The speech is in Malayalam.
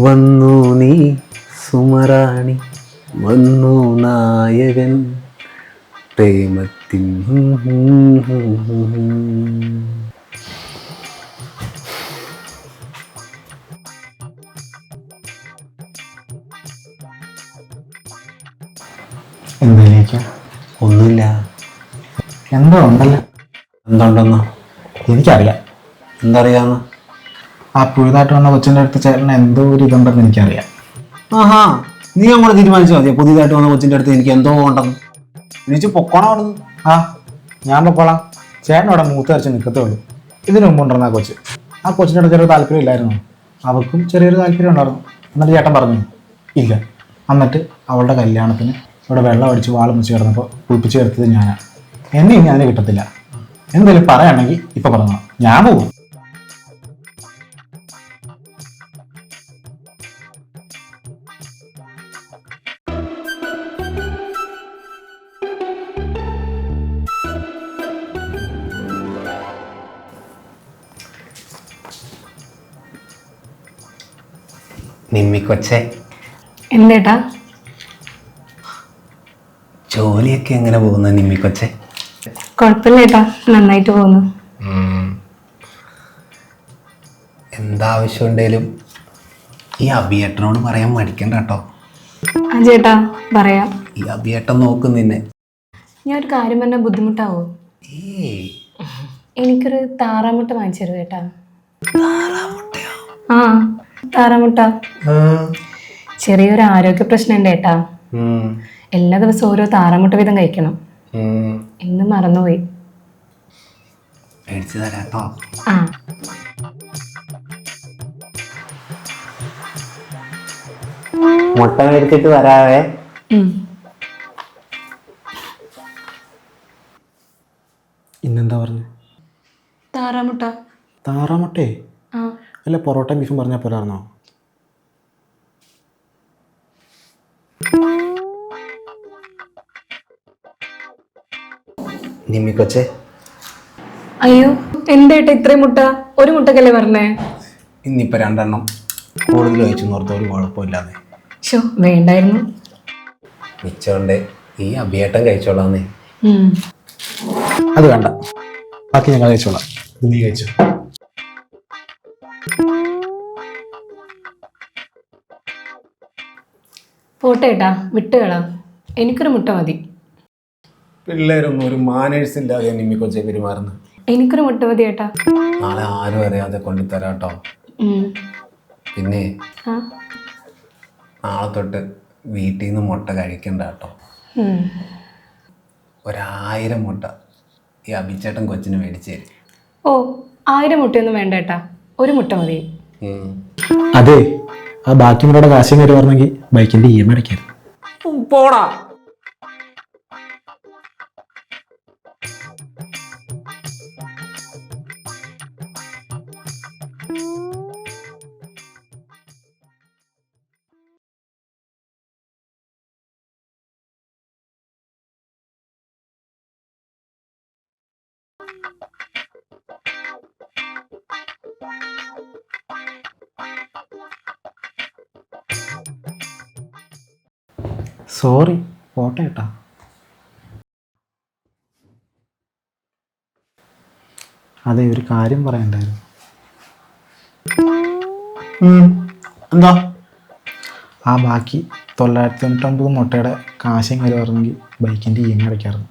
വന്നു നീ സുമറാണി, വന്നു നായകൻ പ്രേമത്തിൻ. എന്തിലേക്കാ? ഒന്നുമില്ല. എന്തോ ഉണ്ടല്ലോ. എന്തുണ്ടെന്നോ? എനിക്കറിയാം. എന്തറിയാന്ന്? ആ പുഴുതായിട്ട് വന്ന കൊച്ചിൻ്റെ അടുത്ത് ചേട്ടന് എന്തോ ഒരു ഇതുണ്ടെന്ന് എനിക്കറിയാം. ആഹാ, നീ അങ്ങോട്ട് തീരുമാനിച്ചാൽ മതിയോ? പുതിയതായിട്ട് വന്ന കൊച്ചിൻ്റെ അടുത്ത് എനിക്ക് എന്തോ ഉണ്ടെന്ന്. എനിക്ക് പൊക്കോണം അവിടെ നിന്ന്. ആ, ഞാൻ പൊക്കോളാം. ചേട്ടൻ അവിടെ മൂത്ത് വരച്ച് നിൽക്കത്തേ ഉള്ളൂ. ഇതിനു മുമ്പുണ്ടായിരുന്ന ആ കൊച്ച്, ആ കൊച്ചിൻ്റെ അടുത്ത് ചെറിയ താല്പര്യം ഇല്ലായിരുന്നു. അവൾക്കും ചെറിയൊരു താല്പര്യം ഉണ്ടായിരുന്നു. എന്നിട്ട് ചേട്ടൻ പറഞ്ഞു ഇല്ല. എന്നിട്ട് അവളുടെ കല്യാണത്തിന് ഇവിടെ വെള്ളം അടിച്ച് വാള് മുറിച്ച് കിടന്നപ്പോൾ കുളിപ്പിച്ച് കിടത്തത് ഞാനാണ്. എന്നെ ഇനി അതിന് കിട്ടത്തില്ല. എന്തെങ്കിലും പറയുകയാണെങ്കിൽ ഇപ്പം പറഞ്ഞു, ഞാൻ പോകും. നിമ്മിക്കൊച്ചെ, എന്തേട്ടാ? ജോലിയൊക്കെ എങ്ങനെ പോകുന്നു നിമ്മിക്കൊച്ചെ? കുഴപ്പമില്ലേട്ടാ, നന്നായിട്ട് പോകുന്നു. എന്താവശ്യമുണ്ടേലും ഈ അഭിയേട്ടനോട് പറയാൻ മടിക്കണ്ട കേട്ടോ. ആ ചേട്ടാ, പറയാം. ഈ അഭിയേട്ടൻ നോക്കും നിന്നെ. ഞാൻ ഒരു കാര്യം പറഞ്ഞാൽ ബുദ്ധിമുട്ടാവോ? ഏയ്, എനിക്കൊരു താറാമുട്ട വാങ്ങിച്ചു തരുമോ ചേട്ടാ? താറാമുട്ടയോ? ആ, താറാമുട്ട. ചെറിയൊരു ആരോഗ്യ പ്രശ്നം ഉണ്ട് ഏട്ടാ. എല്ലാ ദിവസവും ഓരോ താറാമുട്ട വീതം കഴിക്കണം. ഇന്ന് മറന്നുപോയി. മേടിച്ചു തരാട്ടോ. ആ, മുട്ട മേടിച്ചിട്ട് വരാവേ. ഇന്നെന്താ പറഞ്ഞു? താറാമുട്ട. താറാമുട്ടേ? ആ, അല്ല, പൊറോട്ടയും ബീഫും പറഞ്ഞാൽ പോലായിരുന്നോ? നിമ്മിക്കൊച്ചെ, അയ്യോ എന്തേട്ടാ ഇത്രയും മുട്ട? ഒരു മുട്ടക്കല്ലേ പറഞ്ഞേ? ഇന്നിപ്പോൾ 2 എണ്ണം കൂടുതൽ കഴിച്ചു നോർത്ത ഒരു കുഴപ്പമില്ലാതെ. ഷോ, വേണ്ടായിരുന്നു. മിച്ചമുണ്ട്, ഈ അഭിയേട്ടൻ കഴിച്ചോളാന്നേ. അത് വേണ്ട, ബാക്കി ഞങ്ങൾ കഴിച്ചോളാം. ഇത് നീ കഴിച്ചോ. പോട്ടെ ഏട്ടാ, വിട്ടുകളാം. എനിക്കൊരു മുട്ട മതി. പിള്ളേരൊന്നും ഒരു മാനേഴ്സ് ഇല്ലാതെ നിമ്മിക്കൊച്ചെ പെരുമാറുന്നു. എനിക്കൊരു മുട്ട മതി ഏട്ടാ. നാളെ ആരും അറിയാതെ കൊണ്ടുതരാട്ടോ. പിന്നെ ആ, നാളെ തൊട്ട് വീട്ടിൽ നിന്ന് മുട്ട കഴിക്കണ്ട കേട്ടോ. 1000 മുട്ട ഈ അഭിച്ചേട്ടൻ കൊച്ചിന് മേടിച്ചു തരും. ഓ, 1000 മുട്ടയൊന്നും വേണ്ട ഏട്ടാ, ഒരു മുട്ട മതി. അതെ, ആ ബാക്കി മുട്ടയുടെ കാശം കയറി പറഞ്ഞെങ്കിൽ ബൈക്കിന്റെ EMI അടയ്ക്കായിരുന്നു. പോടാ. സോറി, പോട്ടെ ഏട്ടാ. അതെ, ഒരു കാര്യം പറയണ്ടായിരുന്നു. എന്താ? ആ ബാക്കി 999 മുട്ടയുടെ കാശം കയറി പറഞ്ഞെങ്കിൽ ബൈക്കിന്റെ EMI അടയ്ക്കായിരുന്നു.